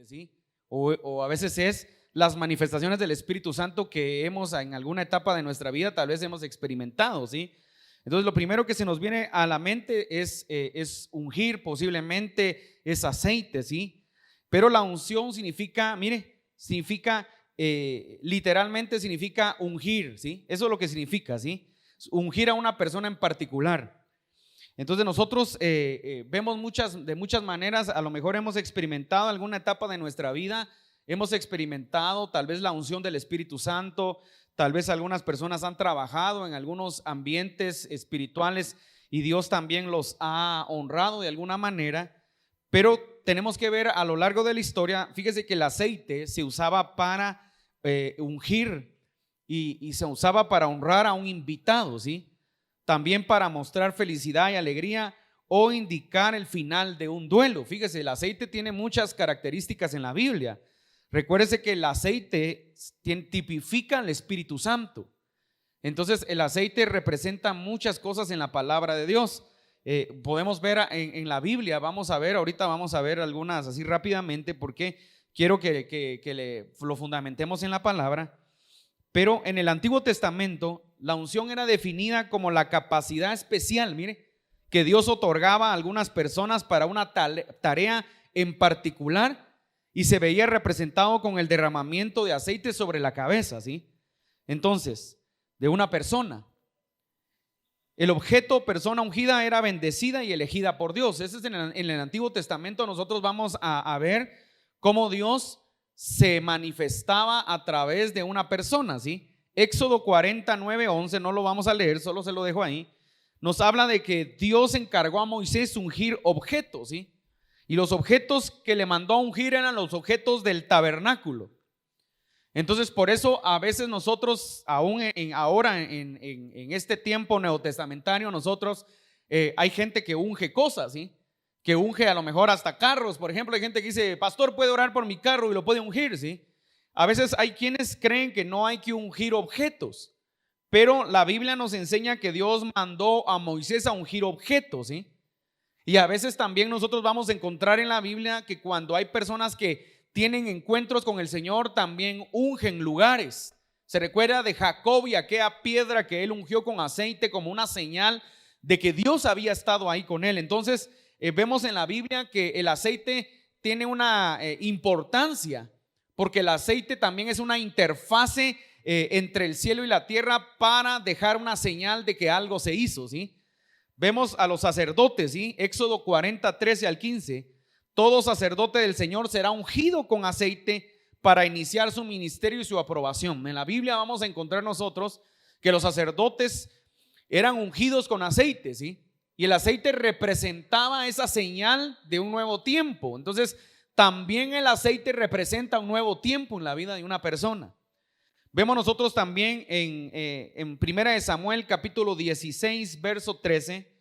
¿sí? O a veces es las manifestaciones del Espíritu Santo que hemos en alguna etapa de nuestra vida tal vez hemos experimentado, ¿sí? Entonces lo primero que se nos viene a la mente es ungir, posiblemente es aceite, ¿sí? Pero la unción significa, mire, significa literalmente significa ungir, ¿sí? Eso es lo que significa, ¿sí? Ungir a una persona en particular. Entonces nosotros vemos de muchas maneras, a lo mejor hemos experimentado alguna etapa de nuestra vida, hemos experimentado tal vez la unción del Espíritu Santo, tal vez algunas personas han trabajado en algunos ambientes espirituales y Dios también los ha honrado de alguna manera, pero tenemos que ver a lo largo de la historia, fíjese que el aceite se usaba para ungir y se usaba para honrar a un invitado, ¿sí? También para mostrar felicidad y alegría o indicar el final de un duelo. Fíjese, el aceite tiene muchas características en la Biblia. Recuérdese que el aceite tipifica al Espíritu Santo. Entonces el aceite representa muchas cosas en la palabra de Dios. Podemos ver en la Biblia, ahorita vamos a ver algunas así rápidamente porque quiero que lo fundamentemos en la palabra. Pero en el Antiguo Testamento la unción era definida como la capacidad especial, mire, que Dios otorgaba a algunas personas para una tarea en particular y se veía representado con el derramamiento de aceite sobre la cabeza, ¿sí? Entonces, de una persona. El objeto, persona ungida, era bendecida y elegida por Dios. Ese es en el Antiguo Testamento. Nosotros vamos a ver cómo Dios se manifestaba a través de una persona, ¿sí? Éxodo 49:11, no lo vamos a leer, solo se lo dejo ahí. Nos habla de que Dios encargó a Moisés ungir objetos, ¿sí? Y los objetos que le mandó a ungir eran los objetos del tabernáculo. Entonces por eso a veces nosotros, aún ahora en este tiempo neotestamentario, nosotros hay gente que unge cosas, ¿sí? Que unge a lo mejor hasta carros. Por ejemplo, hay gente que dice, pastor, puede orar por mi carro y lo puede ungir, ¿sí? A veces hay quienes creen que no hay que ungir objetos, pero la Biblia nos enseña que Dios mandó a Moisés a ungir objetos, ¿sí? Y a veces también nosotros vamos a encontrar en la Biblia que cuando hay personas que tienen encuentros con el Señor, también ungen lugares. Se recuerda de Jacob y aquella piedra que él ungió con aceite como una señal de que Dios había estado ahí con él. Entonces vemos en la Biblia que el aceite tiene una importancia, porque el aceite también es una interfase entre el cielo y la tierra para dejar una señal de que algo se hizo, ¿sí? Vemos a los sacerdotes, ¿sí? Éxodo 40:13-15. Todo sacerdote del Señor será ungido con aceite para iniciar su ministerio y su aprobación. En la Biblia vamos a encontrar nosotros que los sacerdotes eran ungidos con aceite, ¿sí? Y el aceite representaba esa señal de un nuevo tiempo. Entonces también el aceite representa un nuevo tiempo en la vida de una persona. Vemos nosotros también en Primera de Samuel capítulo 16 verso 13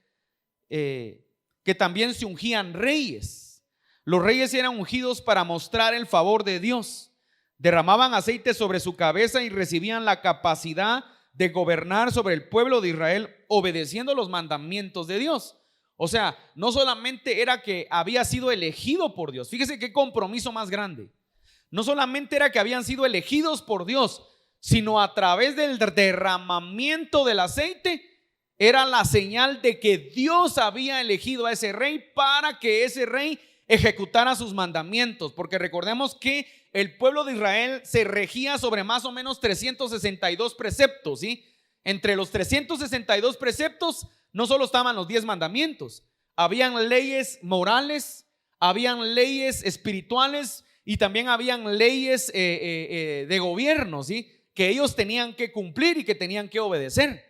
que también se ungían reyes. Los reyes eran ungidos para mostrar el favor de Dios. Derramaban aceite sobre su cabeza y recibían la capacidad de gobernar sobre el pueblo de Israel obedeciendo los mandamientos de Dios. O sea, no solamente era que había sido elegido por Dios. Fíjese qué compromiso más grande. No solamente era que habían sido elegidos por Dios, sino a través del derramamiento del aceite era la señal de que Dios había elegido a ese rey para que ese rey ejecutara sus mandamientos. Porque recordemos que el pueblo de Israel se regía sobre más o menos 362 preceptos, ¿sí? Entre los 362 preceptos no solo estaban los 10 mandamientos, habían leyes morales, habían leyes espirituales y también habían leyes de gobierno, ¿sí? Que ellos tenían que cumplir y que tenían que obedecer.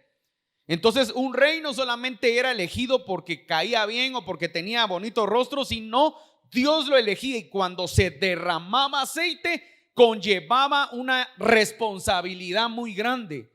Entonces un rey no solamente era elegido porque caía bien o porque tenía bonito rostro, sino Dios lo elegía, y cuando se derramaba aceite conllevaba una responsabilidad muy grande.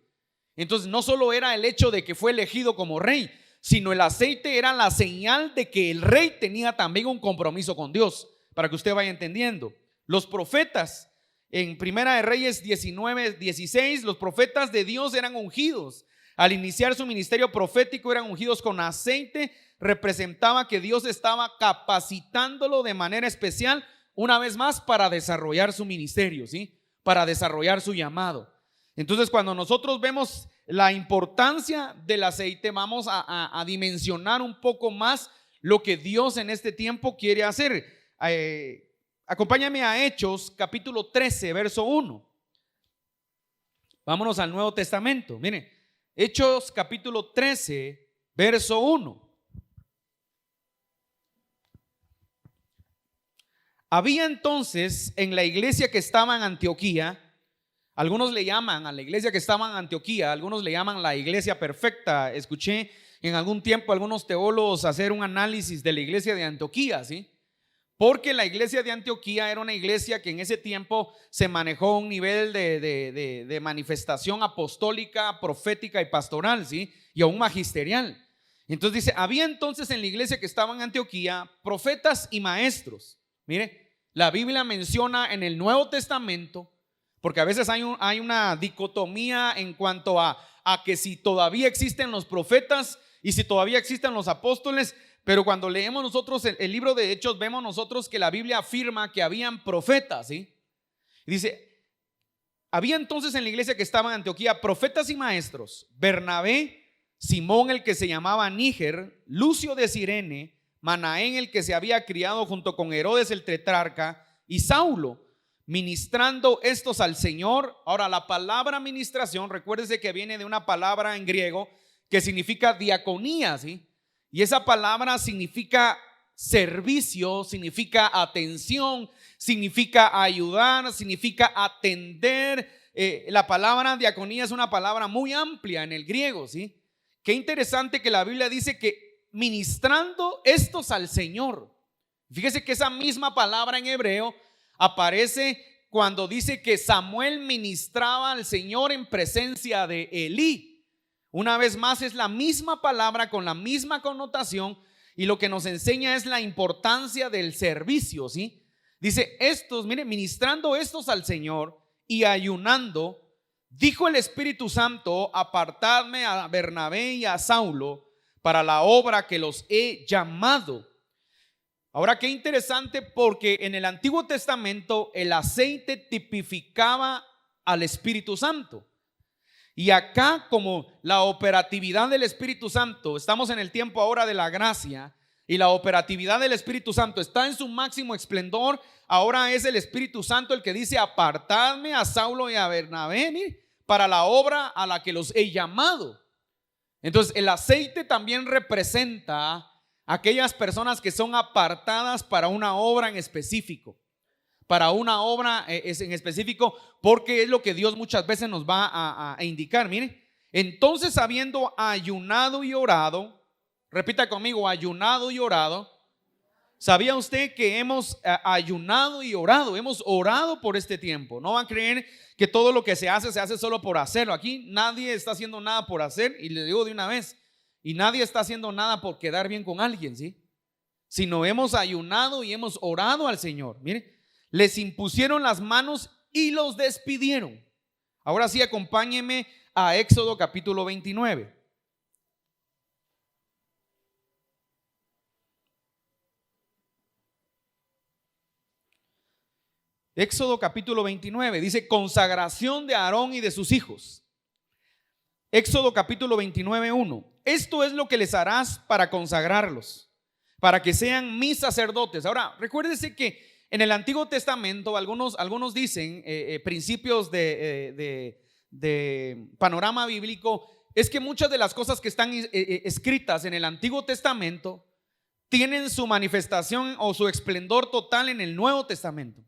Entonces no solo era el hecho de que fue elegido como rey, sino el aceite era la señal de que el rey tenía también un compromiso con Dios, para que usted vaya entendiendo. Los profetas en Primera de Reyes 19:16, los profetas de Dios eran ungidos. Al iniciar su ministerio profético eran ungidos con aceite. Representaba que Dios estaba capacitándolo de manera especial una vez más para desarrollar su ministerio, ¿sí? Para desarrollar su llamado. Entonces, cuando nosotros vemos la importancia del aceite, vamos a dimensionar un poco más lo que Dios en este tiempo quiere hacer. Acompáñame a Hechos capítulo 13, verso 1. Vámonos al Nuevo Testamento. Mire, Hechos capítulo 13, verso 1. Había entonces en la iglesia que estaba en Antioquía, algunos le llaman a la iglesia que estaba en Antioquía, algunos le llaman la iglesia perfecta. Escuché en algún tiempo algunos teólogos hacer un análisis de la iglesia de Antioquía, ¿sí? Porque la iglesia de Antioquía era una iglesia que en ese tiempo se manejó un nivel de manifestación apostólica, profética y pastoral, ¿sí? Y aún magisterial. Entonces dice, había entonces en la iglesia que estaba en Antioquía profetas y maestros. Mire, la Biblia menciona en el Nuevo Testamento, porque a veces hay una dicotomía en cuanto a que si todavía existen los profetas y si todavía existen los apóstoles, pero cuando leemos nosotros el libro de Hechos, vemos nosotros que la Biblia afirma que habían profetas, ¿sí? Dice, había entonces en la iglesia que estaba en Antioquía profetas y maestros: Bernabé, Simón el que se llamaba Níger, Lucio de Cirene, Manaén el que se había criado junto con Herodes el tetrarca, y Saulo, ministrando estos al Señor. Ahora, la palabra ministración, recuérdese que viene de una palabra en griego que significa diaconía, ¿sí? Y esa palabra significa servicio, significa atención, significa ayudar, significa atender. La palabra diaconía es una palabra muy amplia en el griego, ¿sí? Qué interesante que la Biblia dice que ministrando estos al Señor. Fíjese que esa misma palabra en hebreo aparece cuando dice que Samuel ministraba al Señor en presencia de Elí. Una vez más es la misma palabra con la misma connotación, y lo que nos enseña es la importancia del servicio, ¿sí? Dice estos, mire, ministrando estos al Señor y ayunando, dijo el Espíritu Santo: apartadme a Bernabé y a Saulo para la obra que los he llamado. Ahora, qué interesante, porque en el Antiguo Testamento el aceite tipificaba al Espíritu Santo. Y acá, como la operatividad del Espíritu Santo, estamos en el tiempo ahora de la gracia, y la operatividad del Espíritu Santo está en su máximo esplendor. Ahora es el Espíritu Santo el que dice: apartadme a Saulo y a Bernabé, mire, para la obra a la que los he llamado. Entonces el aceite también representa a aquellas personas que son apartadas para una obra en específico, para una obra en específico, porque es lo que Dios muchas veces nos va a indicar. Mire, entonces habiendo ayunado y orado, repita conmigo: ayunado y orado. ¿Sabía usted que hemos ayunado y orado? Hemos orado por este tiempo. No van a creer que todo lo que se hace solo por hacerlo. Aquí nadie está haciendo nada por hacer, y le digo de una vez, y nadie está haciendo nada por quedar bien con alguien, ¿sí? Sino hemos ayunado y hemos orado al Señor. Mire, les impusieron las manos y los despidieron. Ahora sí, acompáñeme a Éxodo capítulo 29. Éxodo capítulo 29 dice: consagración de Aarón y de sus hijos. Éxodo capítulo 29, 1. Esto es lo que les harás para consagrarlos, para que sean mis sacerdotes. Ahora, recuérdese que en el Antiguo Testamento algunos dicen principios de panorama bíblico, es que muchas de las cosas que están escritas en el Antiguo Testamento tienen su manifestación o su esplendor total en el Nuevo Testamento.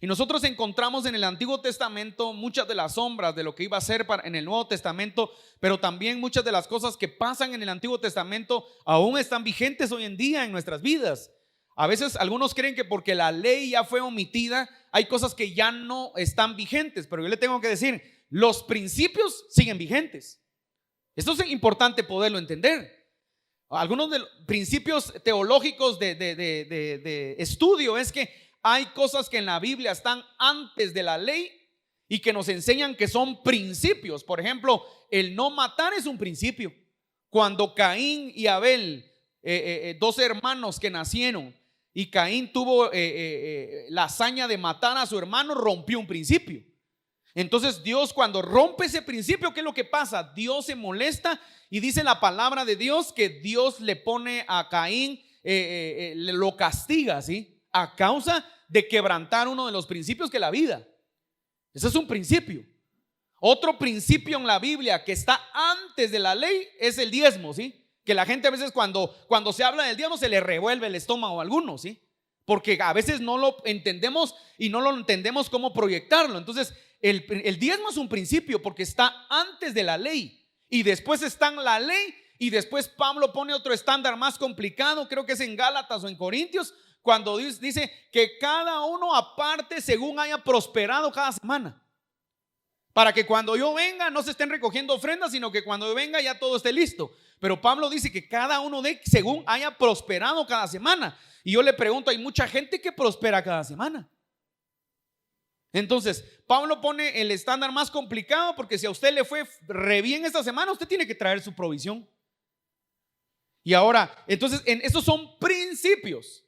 Y nosotros encontramos en el Antiguo Testamento muchas de las sombras de lo que iba a ser en el Nuevo Testamento, pero también muchas de las cosas que pasan en el Antiguo Testamento aún están vigentes hoy en día en nuestras vidas. A veces algunos creen que porque la ley ya fue omitida, hay cosas que ya no están vigentes, pero yo le tengo que decir, los principios siguen vigentes. Esto es importante poderlo entender. Algunos de los principios teológicos de estudio es que hay cosas que en la Biblia están antes de la ley y que nos enseñan que son principios. Por ejemplo, el no matar es un principio. Cuando Caín y Abel, dos hermanos que nacieron, y Caín tuvo la hazaña de matar a su hermano, rompió un principio. Entonces Dios, cuando rompe ese principio, ¿qué es lo que pasa? Dios se molesta y dice la palabra de Dios que Dios le pone a Caín, lo castiga, ¿sí? A causa de quebrantar uno de los principios que es la vida. Ese es un principio. Otro principio en la Biblia que está antes de la ley es el diezmo, ¿sí? Que la gente a veces cuando se habla del diezmo se le revuelve el estómago a algunos, ¿sí? Porque a veces no lo entendemos y no lo entendemos cómo proyectarlo. Entonces el diezmo es un principio porque está antes de la ley, y después está en la ley, y después Pablo pone otro estándar más complicado, creo que es en Gálatas o en Corintios, cuando dice que cada uno aparte según haya prosperado cada semana, para que cuando yo venga no se estén recogiendo ofrendas, sino que cuando yo venga ya todo esté listo. Pero Pablo dice que cada uno de según haya prosperado cada semana. Y yo le pregunto, hay mucha gente que prospera cada semana. Entonces Pablo pone el estándar más complicado, porque si a usted le fue re bien esta semana, usted tiene que traer su provisión. Y ahora, entonces esos son principios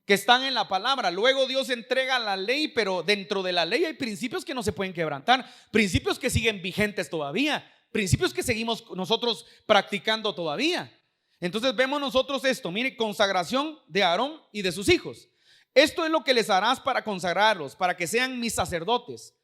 que están en la palabra. Luego Dios entrega la ley, pero dentro de la ley hay principios que no se pueden quebrantar, principios que siguen vigentes todavía, principios que seguimos nosotros practicando todavía. Entonces vemos nosotros esto, mire, consagración de Aarón y de sus hijos. Esto es lo que les harás para consagrarlos, para que sean mis sacerdotes.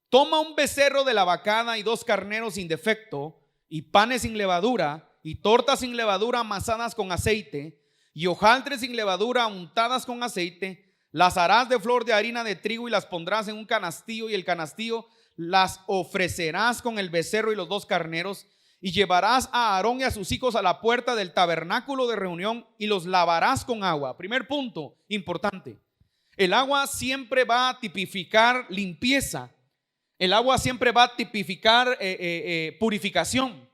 Toma un becerro de la vacada y 2 carneros sin defecto, y panes sin levadura, y tortas sin levadura amasadas con aceite, y hojaldres sin levadura untadas con aceite. Las harás de flor de harina de trigo y las pondrás en un canastillo, y el canastillo las ofrecerás con el becerro y los 2 carneros. Y llevarás a Aarón y a sus hijos a la puerta del tabernáculo de reunión y los lavarás con agua. Primer punto importante: el agua siempre va a tipificar limpieza. El agua siempre va a tipificar purificación.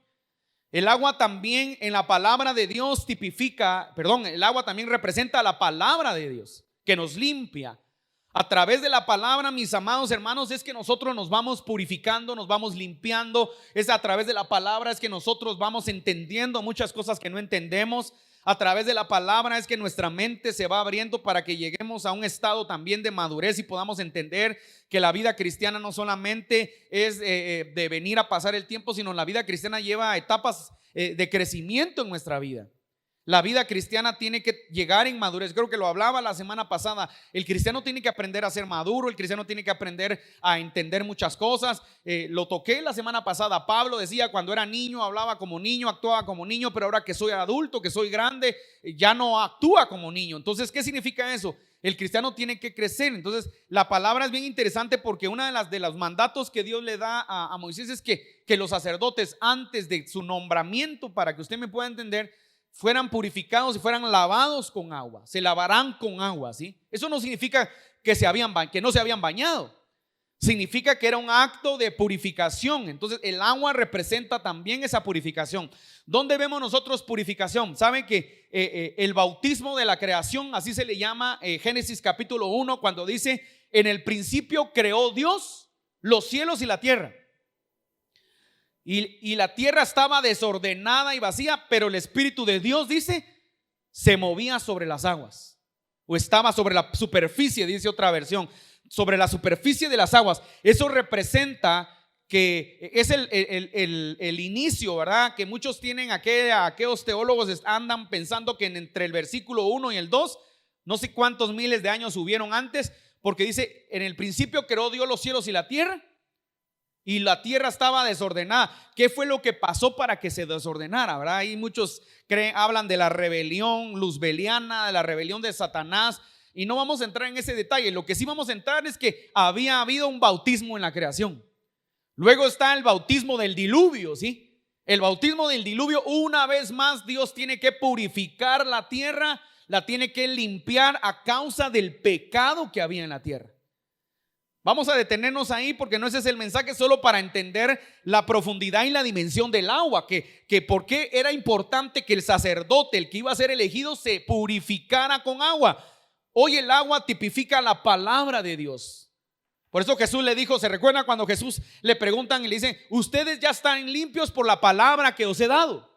El agua también en la palabra de Dios el agua también representa la palabra de Dios que nos limpia. A través de la palabra, mis amados hermanos, es que nosotros nos vamos purificando, nos vamos limpiando. Es a través de la palabra es que nosotros vamos entendiendo muchas cosas que no entendemos. A través de la palabra es que nuestra mente se va abriendo para que lleguemos a un estado también de madurez y podamos entender que la vida cristiana no solamente es de venir a pasar el tiempo, sino la vida cristiana lleva etapas de crecimiento en nuestra vida. La vida cristiana tiene que llegar en madurez. Creo que lo hablaba la semana pasada. El cristiano tiene que aprender a ser maduro. El cristiano tiene que aprender a entender muchas cosas. Lo toqué la semana pasada. Pablo decía: cuando era niño hablaba como niño, actuaba como niño, pero ahora que soy adulto, que soy grande, ya no actúa como niño. Entonces, ¿qué significa eso? El cristiano tiene que crecer. Entonces, la palabra es bien interesante, porque una de los mandatos que Dios le da a Moisés es que los sacerdotes, antes de su nombramiento, para que usted me pueda entender, fueran purificados y fueran lavados con agua. Se lavarán con agua, ¿sí? Eso no significa que no se habían bañado. Significa que era un acto de purificación. Entonces el agua representa también esa purificación. ¿Dónde vemos nosotros purificación? Saben que el bautismo de la creación, así se le llama, Génesis capítulo 1, cuando dice: en el principio creó Dios los cielos y la tierra. Y la tierra estaba desordenada y vacía, pero el Espíritu de Dios, dice, se movía sobre las aguas, o estaba sobre la superficie, dice otra versión, sobre la superficie de las aguas. Eso representa que es el inicio, ¿verdad? Que muchos tienen, aquellos teólogos andan pensando que entre el versículo 1 y el 2, no sé cuántos miles de años hubieron antes, porque dice: en el principio creó Dios los cielos y la tierra. Y la tierra estaba desordenada. ¿Qué fue lo que pasó para que se desordenara? ¿Verdad? Ahí muchos hablan de la rebelión luzbeliana, de la rebelión de Satanás, y no vamos a entrar en ese detalle. Lo que sí vamos a entrar es que había habido un bautismo en la creación. Luego está el bautismo del diluvio, ¿sí? El bautismo del diluvio, una vez más Dios tiene que purificar la tierra, la tiene que limpiar a causa del pecado que había en la tierra. Vamos a detenernos ahí, porque no ese es el mensaje, solo para entender la profundidad y la dimensión del agua, que por qué era importante que el sacerdote, el que iba a ser elegido, se purificara con agua. Hoy el agua tipifica la palabra de Dios. Por eso Jesús le dijo, ¿se recuerda cuando Jesús le preguntan y le dicen: ustedes ya están limpios por la palabra que os he dado?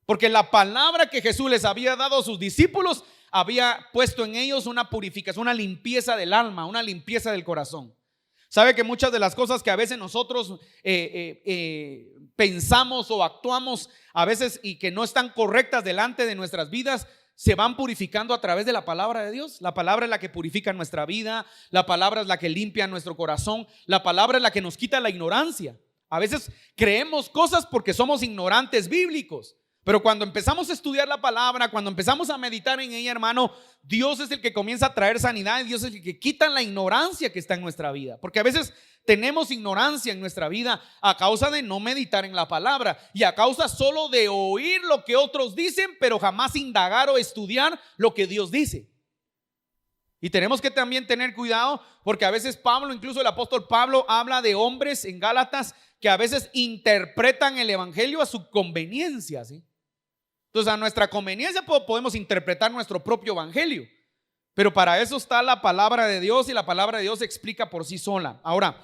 Porque la palabra que Jesús les había dado a sus discípulos había puesto en ellos una purificación, una limpieza del alma, una limpieza del corazón. Sabe que muchas de las cosas que a veces nosotros pensamos o actuamos a veces y que no están correctas delante de nuestras vidas, se van purificando a través de la palabra de Dios. La palabra es la que purifica nuestra vida, la palabra es la que limpia nuestro corazón, la palabra es la que nos quita la ignorancia. A veces creemos cosas porque somos ignorantes bíblicos, pero cuando empezamos a estudiar la palabra, cuando empezamos a meditar en ella, hermano, Dios es el que comienza a traer sanidad y Dios es el que quita la ignorancia que está en nuestra vida. Porque a veces tenemos ignorancia en nuestra vida a causa de no meditar en la palabra y a causa solo de oír lo que otros dicen, pero jamás indagar o estudiar lo que Dios dice. Y tenemos que también tener cuidado porque a veces Pablo, incluso el apóstol Pablo, habla de hombres en Gálatas que a veces interpretan el evangelio a su conveniencia, ¿sí? Entonces, a nuestra conveniencia podemos interpretar nuestro propio evangelio, pero para eso está la palabra de Dios y la palabra de Dios se explica por sí sola. Ahora,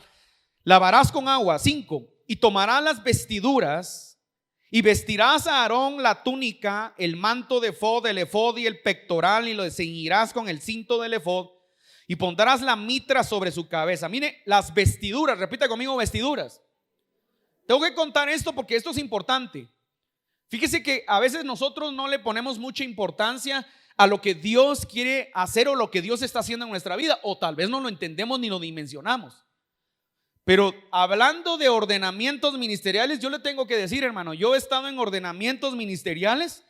lavarás con agua, 5, y tomarás las vestiduras y vestirás a Aarón la túnica, el manto de efod, el efod y el pectoral, y lo ceñirás con el cinto del efod y pondrás la mitra sobre su cabeza. Mire, las vestiduras, repita conmigo, vestiduras. Tengo que contar esto porque esto es importante. Fíjese que a veces nosotros no le ponemos mucha importancia a lo que Dios quiere hacer o lo que Dios está haciendo en nuestra vida, o tal vez no lo entendemos ni lo dimensionamos. Pero hablando de ordenamientos ministeriales, yo le tengo que decir, hermano, yo he estado en ordenamientos ministeriales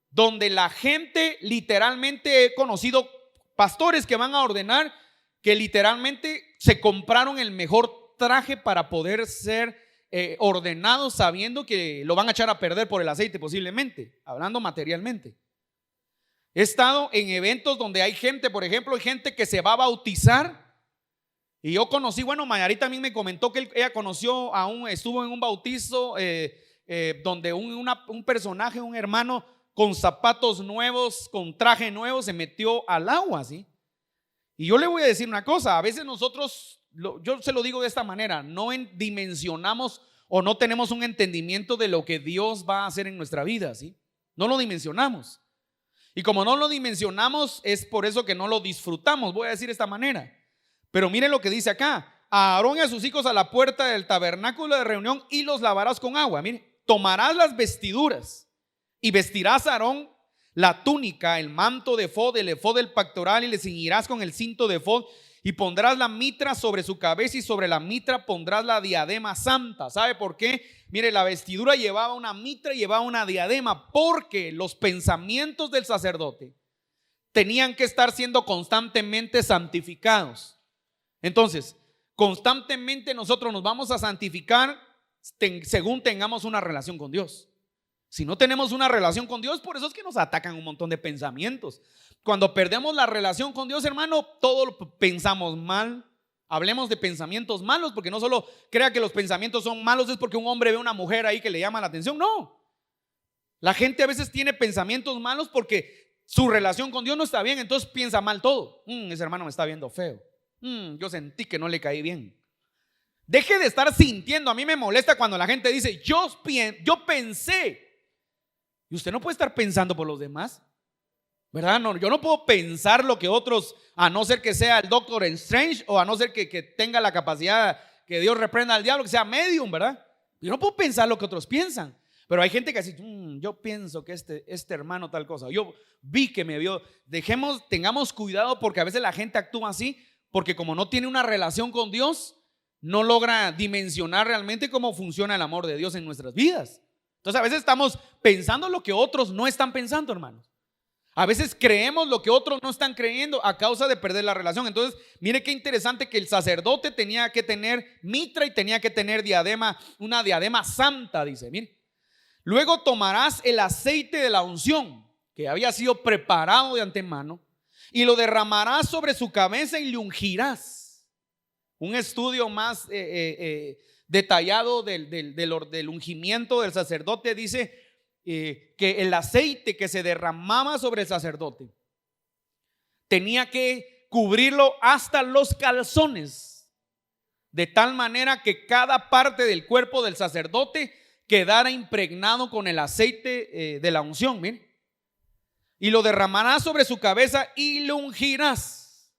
donde la gente, literalmente he conocido pastores que van a ordenar que literalmente se compraron el mejor traje para poder ser ordenados, sabiendo que lo van a echar a perder por el aceite posiblemente, hablando materialmente. He estado en eventos donde hay gente, por ejemplo, hay gente que se va a bautizar. Y yo conocí, bueno, Mayarita también me comentó que ella conoció estuvo en un bautizo donde un personaje, un hermano con zapatos nuevos, con traje nuevo, se metió al agua, ¿sí? Y yo le voy a decir una cosa, a veces nosotros, yo se lo digo de esta manera, no dimensionamos o no tenemos un entendimiento de lo que Dios va a hacer en nuestra vida, ¿sí? No lo dimensionamos. Y como no lo dimensionamos, es por eso que no lo disfrutamos, voy a decir de esta manera. Pero miren lo que dice acá: a Aarón y a sus hijos a la puerta del tabernáculo de reunión y los lavarás con agua. Mire, tomarás las vestiduras y vestirás a Aarón la túnica, el manto de efod, el efod del pectoral, y le ceñirás con el cinto de efod y pondrás la mitra sobre su cabeza y sobre la mitra pondrás la diadema santa. ¿Sabe por qué? Mire, la vestidura llevaba una mitra y llevaba una diadema porque los pensamientos del sacerdote tenían que estar siendo constantemente santificados. Entonces, constantemente nosotros nos vamos a santificar según tengamos una relación con Dios. Si no tenemos una relación con Dios, por eso es que nos atacan un montón de pensamientos. Cuando perdemos la relación con Dios, hermano, todo lo pensamos mal. Hablemos de pensamientos malos, porque no solo crea que los pensamientos son malos es porque un hombre ve a una mujer ahí que le llama la atención. No, la gente a veces tiene pensamientos malos porque su relación con Dios no está bien, entonces piensa mal todo. Ese hermano me está viendo feo. Yo sentí que no le caí bien. Deje de estar sintiendo. A mí me molesta cuando la gente dice yo pensé. Y usted no puede estar pensando por los demás, ¿verdad? No, yo no puedo pensar lo que otros, a no ser que sea el Doctor Strange o a no ser que tenga la capacidad que Dios reprenda al diablo, que sea medium, ¿verdad? Yo no puedo pensar lo que otros piensan. Pero hay gente que dice yo pienso que este hermano tal cosa, yo vi que me vio. Tengamos cuidado porque a veces la gente actúa así porque como no tiene una relación con Dios, no logra dimensionar realmente cómo funciona el amor de Dios en nuestras vidas. Entonces a veces estamos pensando lo que otros no están pensando, hermanos. A veces creemos lo que otros no están creyendo a causa de perder la relación. Entonces mire qué interesante que el sacerdote tenía que tener mitra y tenía que tener diadema, una diadema santa, dice. Mire, luego tomarás el aceite de la unción que había sido preparado de antemano y lo derramarás sobre su cabeza y le ungirás. Un estudio más detallado del ungimiento del sacerdote dice que el aceite que se derramaba sobre el sacerdote tenía que cubrirlo hasta los calzones, de tal manera que cada parte del cuerpo del sacerdote quedara impregnado con el aceite de la unción. Miren, y lo derramarás sobre su cabeza y lo ungirás.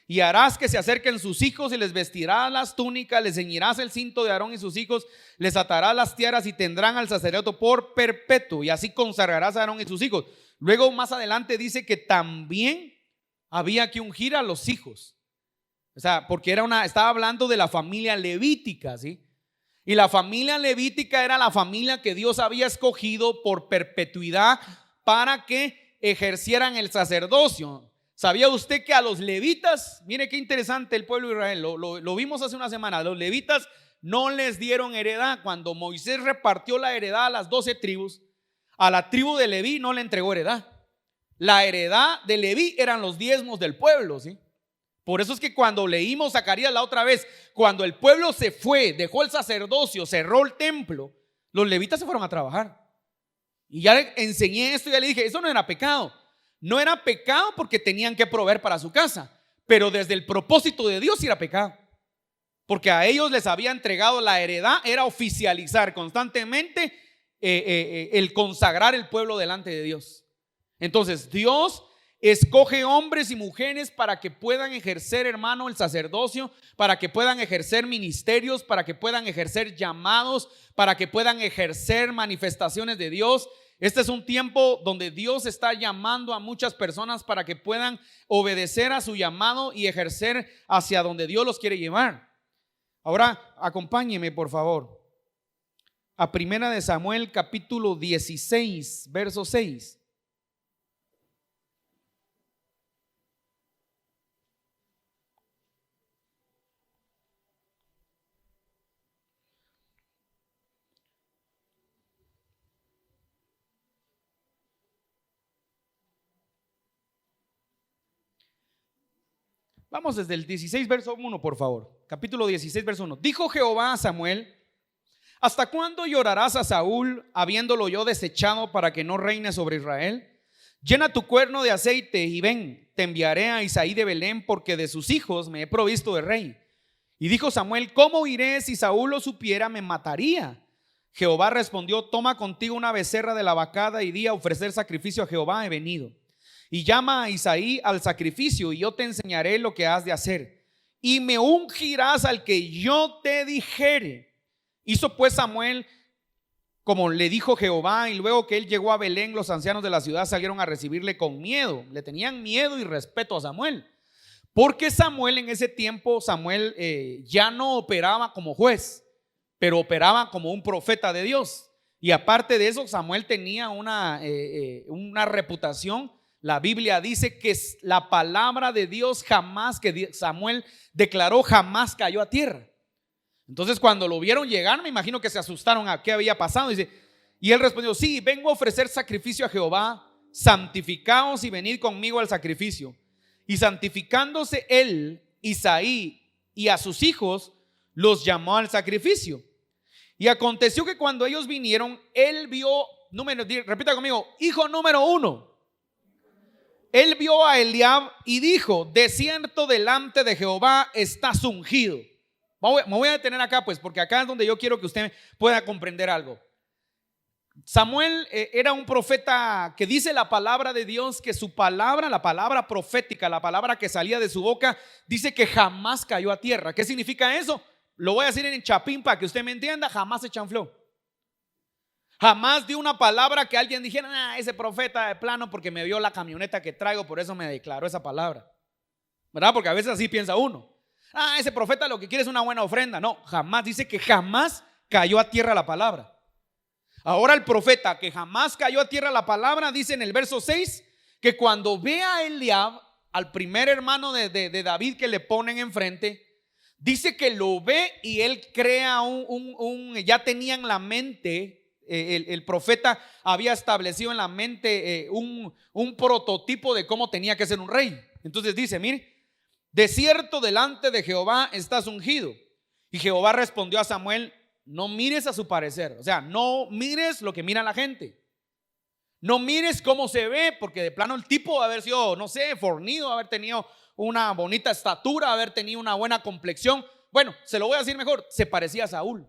Y harás que se acerquen sus hijos y les vestirás las túnicas, les ceñirás el cinto de Aarón y sus hijos, les atarás las tiaras y tendrán al sacerdote por perpetuo, y así consagrarás a Aarón y sus hijos. Luego más adelante dice que también había que ungir a los hijos. O sea, porque estaba hablando de la familia levítica, ¿sí? Y la familia levítica era la familia que Dios había escogido por perpetuidad para que ejercieran el sacerdocio. ¿Sabía usted que a los levitas, mire qué interesante el pueblo de Israel, lo vimos hace una semana, los levitas no les dieron heredad? Cuando Moisés repartió la heredad a las 12 tribus, a la tribu de Leví no le entregó heredad. La heredad de Leví eran los diezmos del pueblo, ¿sí? Por eso es que cuando leímos Zacarías la otra vez, cuando el pueblo se fue, dejó el sacerdocio, cerró el templo, los levitas se fueron a trabajar. Y ya le enseñé esto, ya le dije, eso no era pecado. No era pecado porque tenían que proveer para su casa, pero desde el propósito de Dios era pecado. Porque a ellos les había entregado la heredad, era oficializar constantemente el consagrar el pueblo delante de Dios. Entonces Dios escoge hombres y mujeres para que puedan ejercer, hermano, el sacerdocio, para que puedan ejercer ministerios, para que puedan ejercer llamados, para que puedan ejercer manifestaciones de Dios. Este es un tiempo donde Dios está llamando a muchas personas para que puedan obedecer a su llamado y ejercer hacia donde Dios los quiere llevar. Ahora, acompáñeme por favor a 1 Samuel capítulo 16, verso 6. Vamos desde el 16, verso 1, por favor. Capítulo 16, verso 1. Dijo Jehová a Samuel: ¿hasta cuándo llorarás a Saúl, habiéndolo yo desechado para que no reine sobre Israel? Llena tu cuerno de aceite y ven, te enviaré a Isaí de Belén, porque de sus hijos me he provisto de rey. Y dijo Samuel: ¿cómo iré? Si Saúl lo supiera, me mataría. Jehová respondió: toma contigo una becerra de la vacada y di a ofrecer sacrificio a Jehová, he venido. Y llama a Isaí al sacrificio, y yo te enseñaré lo que has de hacer. Y me ungirás al que yo te dijere. Hizo pues Samuel como le dijo Jehová, y luego que él llegó a Belén, los ancianos de la ciudad salieron a recibirle con miedo. Le tenían miedo y respeto a Samuel. Porque Samuel en ese tiempo, Samuel ya no operaba como juez, pero operaba como un profeta de Dios. Y aparte de eso, Samuel tenía una reputación. La Biblia dice que la palabra de Dios jamás, que Samuel declaró, jamás cayó a tierra. Entonces cuando lo vieron llegar, me imagino que se asustaron a qué había pasado. Y él respondió: sí, vengo a ofrecer sacrificio a Jehová, santificaos y venid conmigo al sacrificio. Y santificándose él, Isaí y a sus hijos, los llamó al sacrificio. Y aconteció que cuando ellos vinieron, él vio, repita conmigo, hijo número 1. Él vio a Eliab y dijo: de cierto delante de Jehová estás ungido. Me voy a detener acá, pues, porque acá es donde yo quiero que usted pueda comprender algo. Samuel era un profeta que dice la palabra de Dios, que su palabra, la palabra profética, la palabra que salía de su boca, dice que jamás cayó a tierra. ¿Qué significa eso? Lo voy a decir en chapín para que usted me entienda: jamás se chanfló. Jamás dio una palabra que alguien dijera: ese profeta de plano, porque me vio la camioneta que traigo, por eso me declaró esa palabra. ¿Verdad? Porque a veces así piensa uno. Ese profeta lo que quiere es una buena ofrenda. No, jamás, dice que jamás cayó a tierra la palabra. Ahora el profeta que jamás cayó a tierra la palabra, dice en el verso 6 que cuando ve a Eliab, al primer hermano de David que le ponen enfrente, dice que lo ve y él crea ya tenía en la mente, el profeta había establecido en la mente un prototipo de cómo tenía que ser un rey. Entonces dice: mire, de cierto delante de Jehová estás ungido. Y Jehová respondió a Samuel: no mires a su parecer, o sea, no mires lo que mira la gente, no mires cómo se ve, porque de plano el tipo de haber sido, no sé, fornido, haber tenido una bonita estatura, haber tenido una buena complexión. Bueno, se lo voy a decir mejor, se parecía a Saúl.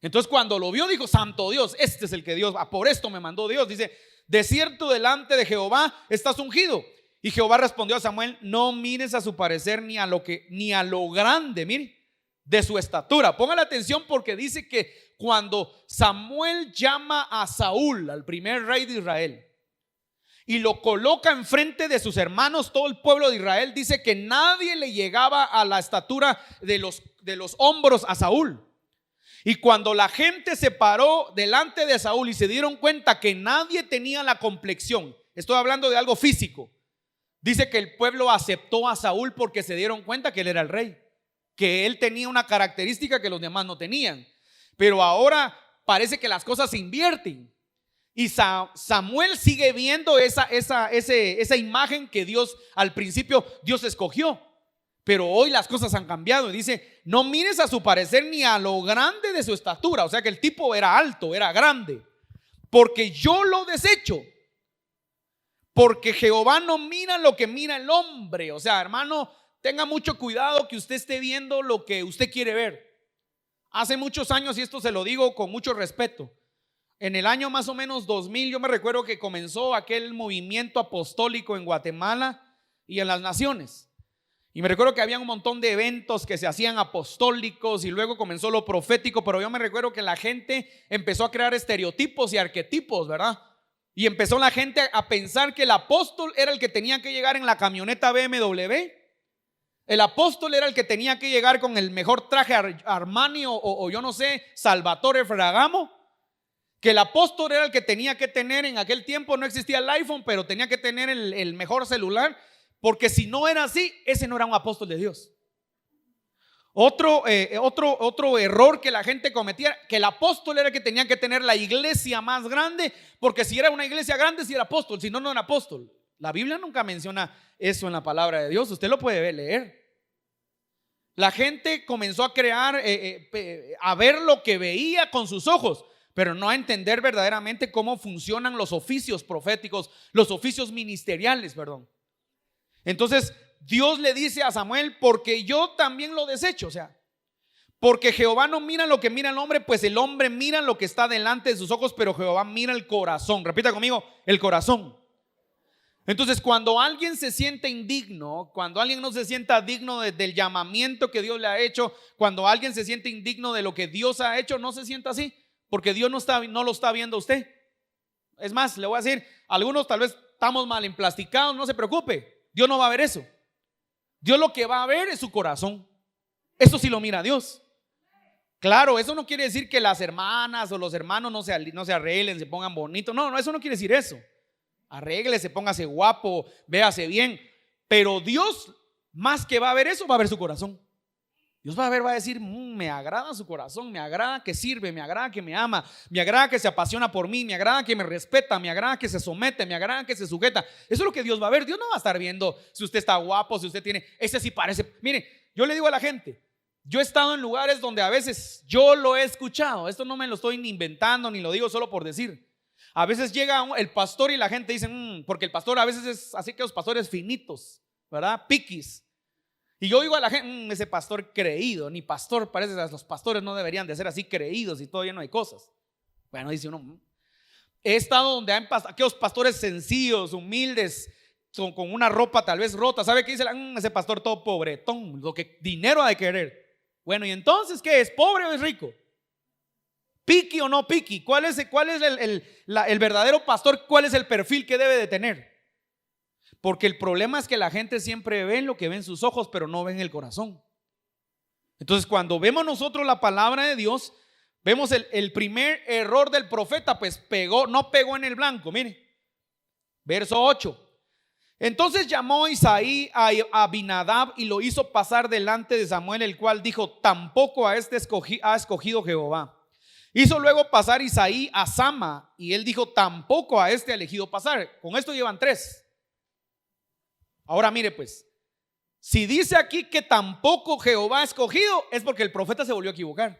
Entonces cuando lo vio dijo: santo Dios, este es el que Dios, por esto me mandó Dios. Dice: de cierto delante de Jehová estás ungido. Y Jehová respondió a Samuel: no mires a su parecer ni a lo grande, mire, de su estatura. Póngale atención, porque dice que cuando Samuel llama a Saúl, al primer rey de Israel, y lo coloca enfrente de sus hermanos, todo el pueblo de Israel, dice que nadie le llegaba a la estatura de los hombros a Saúl. Y cuando la gente se paró delante de Saúl y se dieron cuenta que nadie tenía la complexión, estoy hablando de algo físico, dice que el pueblo aceptó a Saúl porque se dieron cuenta que él era el rey, que él tenía una característica que los demás no tenían. Pero ahora parece que las cosas se invierten. Y Samuel sigue viendo esa imagen que Dios al principio Dios escogió. Pero hoy las cosas han cambiado y dice: no mires a su parecer ni a lo grande de su estatura. O sea que el tipo era alto, era grande, porque yo lo desecho. Porque Jehová no mira lo que mira el hombre. O sea, hermano, tenga mucho cuidado que usted esté viendo lo que usted quiere ver. Hace muchos años, y esto se lo digo con mucho respeto, en el año más o menos 2000, yo me recuerdo que comenzó aquel movimiento apostólico en Guatemala y en las naciones. Y me recuerdo que había un montón de eventos que se hacían apostólicos y luego comenzó lo profético, pero yo me recuerdo que la gente empezó a crear estereotipos y arquetipos, ¿verdad? Y empezó la gente a pensar que el apóstol era el que tenía que llegar en la camioneta BMW. El apóstol era el que tenía que llegar con el mejor traje Armani o yo no sé, Salvatore Ferragamo. Que el apóstol era el que tenía que tener, en aquel tiempo no existía el iPhone, pero tenía que tener el mejor celular, porque si no era así, ese no era un apóstol de Dios. Otro error que la gente cometía, que el apóstol era el que tenía que tener la iglesia más grande, porque si era una iglesia grande, si era apóstol, si no, no era apóstol. La Biblia nunca menciona eso en la palabra de Dios, usted lo puede leer. La gente comenzó a crear, a ver lo que veía con sus ojos, pero no a entender verdaderamente cómo funcionan los oficios proféticos, los oficios ministeriales, perdón. Entonces Dios le dice a Samuel: porque yo también lo desecho. O sea, porque Jehová no mira lo que mira el hombre, pues el hombre mira lo que está delante de sus ojos, pero Jehová mira el corazón. Repita conmigo: el corazón. Entonces, cuando alguien se siente indigno, cuando alguien no se sienta digno del llamamiento que Dios le ha hecho, cuando alguien se siente indigno de lo que Dios ha hecho, no se sienta así, porque Dios no lo está viendo a usted. Es más, le voy a decir, algunos tal vez estamos mal emplasticados, no se preocupe, Dios no va a ver eso. Dios lo que va a ver es su corazón. Eso sí lo mira Dios. Claro, eso no quiere decir que las hermanas o los hermanos no se arreglen, se pongan bonitos. No, eso no quiere decir eso. Arréglese, póngase guapo, véase bien. Pero Dios, más que va a ver eso, va a ver su corazón. Dios va a decir: me agrada su corazón, me agrada que sirve, me agrada que me ama, me agrada que se apasiona por mí, me agrada que me respeta, me agrada que se somete, me agrada que se sujeta. Eso es lo que Dios va a ver. Dios no va a estar viendo si usted está guapo, si usted tiene, ese sí parece. Mire, yo le digo a la gente, yo he estado en lugares donde a veces yo lo he escuchado. Esto no me lo estoy ni inventando, ni lo digo solo por decir. A veces llega el pastor y la gente dice, porque el pastor a veces es así, que los pastores finitos, ¿verdad? Piquis. Y yo digo a la gente, ese pastor creído, ni pastor parece, los pastores no deberían de ser así creídos y todo lleno de cosas. Bueno, dice uno, he estado donde hay aquellos pastores sencillos, humildes, con una ropa tal vez rota. ¿Sabe qué dice? Ese pastor todo pobretón, lo que dinero ha de querer. Bueno, ¿y entonces qué es? ¿Pobre o es rico? ¿Piqui o no piqui? ¿Cuál es el verdadero pastor? ¿Cuál es el perfil que debe de tener? Porque el problema es que la gente siempre ve lo que ven sus ojos, pero no ven el corazón. Entonces, cuando vemos nosotros la palabra de Dios, vemos el primer error del profeta, pues no pegó en el blanco. Mire, verso 8. Entonces llamó Isaí a Abinadab y lo hizo pasar delante de Samuel, el cual dijo: tampoco a este ha escogido Jehová. Hizo luego pasar Isaí a Sama y él dijo: tampoco a este ha elegido pasar. Con esto llevan 3. Ahora mire pues, si dice aquí que tampoco Jehová ha escogido, es porque el profeta se volvió a equivocar.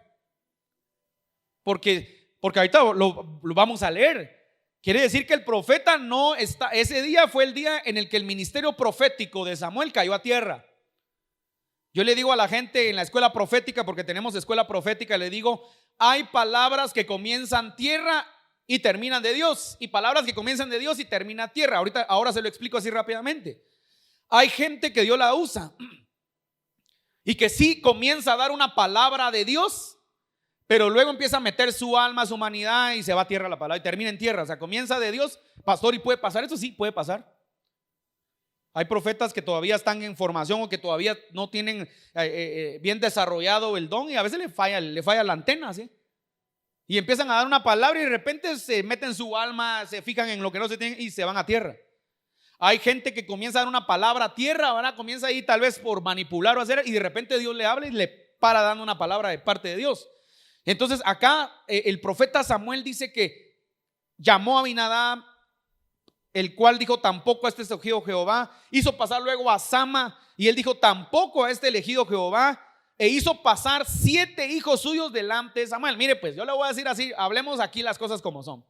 Porque ahorita lo vamos a leer. Quiere decir que el profeta no está, ese día fue el día en el que el ministerio profético de Samuel cayó a tierra. Yo le digo a la gente en la escuela profética, porque tenemos escuela profética, le digo: hay palabras que comienzan tierra y terminan de Dios, y palabras que comienzan de Dios y terminan tierra. Ahora se lo explico así rápidamente. Hay gente que Dios la usa y que sí comienza a dar una palabra de Dios, pero luego empieza a meter su alma, su humanidad, y se va a tierra la palabra y termina en tierra. O sea, comienza de Dios, pastor, y puede pasar. Eso sí, puede pasar. Hay profetas que todavía están en formación o que todavía no tienen bien desarrollado el don, y a veces le falla la antena, ¿sí? Y empiezan a dar una palabra y de repente se meten su alma, se fijan en lo que no se tienen y se van a tierra. Hay gente que comienza a dar una palabra a tierra, ¿verdad? Comienza ahí tal vez por manipular o hacer, y de repente Dios le habla y le para dando una palabra de parte de Dios. Entonces acá el profeta Samuel dice que llamó a Abinadab, el cual dijo: tampoco a este elegido Jehová. Hizo pasar luego a Sama, y él dijo: tampoco a este elegido Jehová. E hizo pasar 7 hijos suyos delante de Samuel. Mire, pues yo le voy a decir así, hablemos aquí las cosas como son.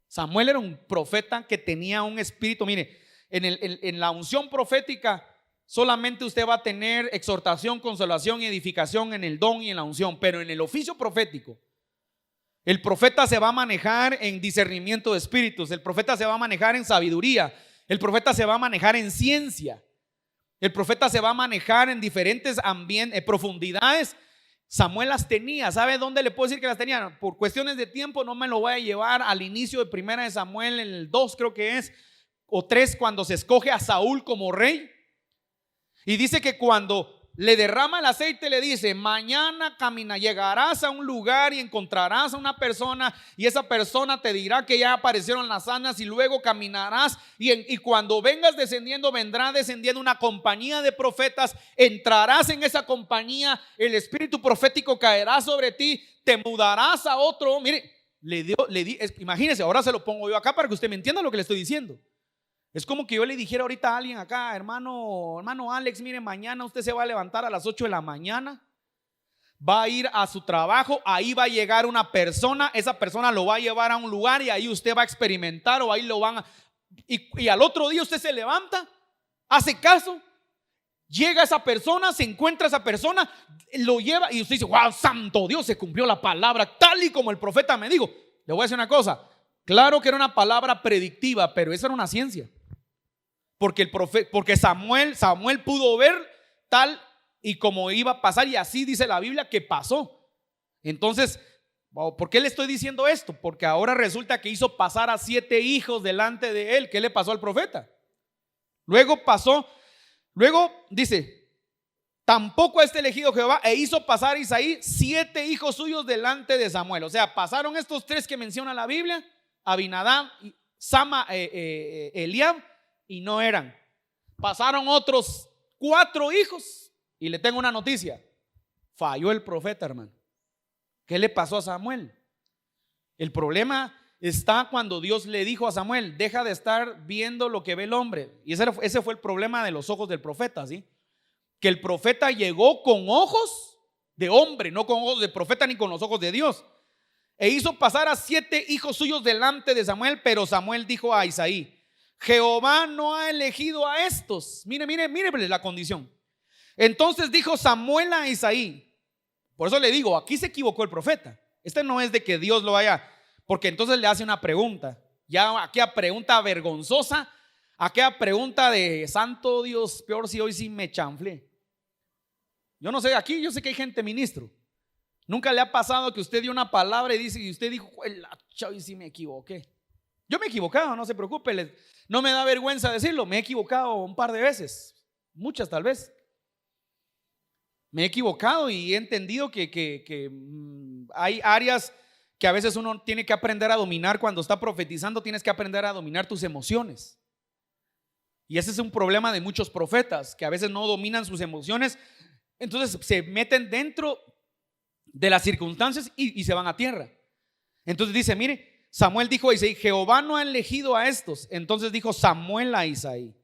Samuel era un profeta que tenía un espíritu. Mire, en la unción profética solamente usted va a tener exhortación, consolación y edificación en el don y en la unción, pero en el oficio profético el profeta se va a manejar en discernimiento de espíritus, el profeta se va a manejar en sabiduría, el profeta se va a manejar en ciencia, el profeta se va a manejar en diferentes profundidades. Samuel las tenía. ¿Sabe dónde le puedo decir que las tenía? Por cuestiones de tiempo no me lo voy a llevar al inicio de primera de Samuel, en el 2 creo que es, o 3, cuando se escoge a Saúl como rey. Y dice que cuando le derrama el aceite, le dice: mañana llegarás a un lugar y encontrarás a una persona, y esa persona te dirá que ya aparecieron las asnas, y luego caminarás, y cuando vengas descendiendo, vendrá descendiendo una compañía de profetas, entrarás en esa compañía, el espíritu profético caerá sobre ti, te mudarás a otro. Mire, imagínese, ahora se lo pongo yo acá para que usted me entienda lo que le estoy diciendo. Es como que yo le dijera ahorita a alguien acá: hermano Alex, mire, mañana usted se va a levantar a las 8 de la mañana, va a ir a su trabajo, ahí va a llegar una persona, esa persona lo va a llevar a un lugar y ahí usted va a experimentar, o ahí lo van a, y al otro día usted se levanta, hace caso, llega esa persona, se encuentra esa persona, lo lleva y usted dice: wow, santo Dios, se cumplió la palabra tal y como el profeta me dijo. Le voy a decir una cosa, claro que era una palabra predictiva, pero eso era una ciencia. Porque Samuel pudo ver tal y como iba a pasar, y así dice la Biblia que pasó. Entonces, ¿por qué le estoy diciendo esto? Porque ahora resulta que hizo pasar a 7 hijos delante de él. ¿Qué le pasó al profeta? Luego dice: tampoco a este elegido Jehová. E hizo pasar a Isaí 7 hijos suyos delante de Samuel. O sea, pasaron estos 3 que menciona la Biblia: Abinadab, Sama, Eliab, y no eran. Pasaron otros 4 hijos, y le tengo una noticia: falló el profeta, hermano. ¿Qué le pasó a Samuel? El problema está cuando Dios le dijo a Samuel: deja de estar viendo lo que ve el hombre. Y ese fue el problema de los ojos del profeta, ¿sí? Que el profeta llegó con ojos de hombre, no con ojos de profeta ni con los ojos de Dios. E hizo pasar a 7 hijos suyos delante de Samuel, pero Samuel dijo a Isaí: Jehová no ha elegido a estos. Mire la condición. Entonces dijo Samuel a Isaí. Por eso le digo, aquí se equivocó el profeta. Este no es de que Dios lo haya, porque entonces le hace una pregunta. Ya aquella pregunta vergonzosa, aquella pregunta de: santo Dios, peor si hoy sí me chanflé. Yo no sé, aquí yo sé que hay gente ministro. ¿Nunca le ha pasado que usted dio una palabra y usted dijo: hoy sí me equivoqué? Yo me he equivocado, no se preocupe, no me da vergüenza decirlo. Me he equivocado un par de veces, muchas tal vez. Me he equivocado y he entendido que hay áreas que a veces uno tiene que aprender a dominar. Cuando está profetizando, tienes que aprender a dominar tus emociones. Y ese es un problema de muchos profetas, que a veces no dominan sus emociones. Entonces se meten dentro de las circunstancias y se van a tierra. Entonces dice: mire, Samuel dijo a Isaí: Jehová no ha elegido a estos. Entonces dijo Samuel a Isaí: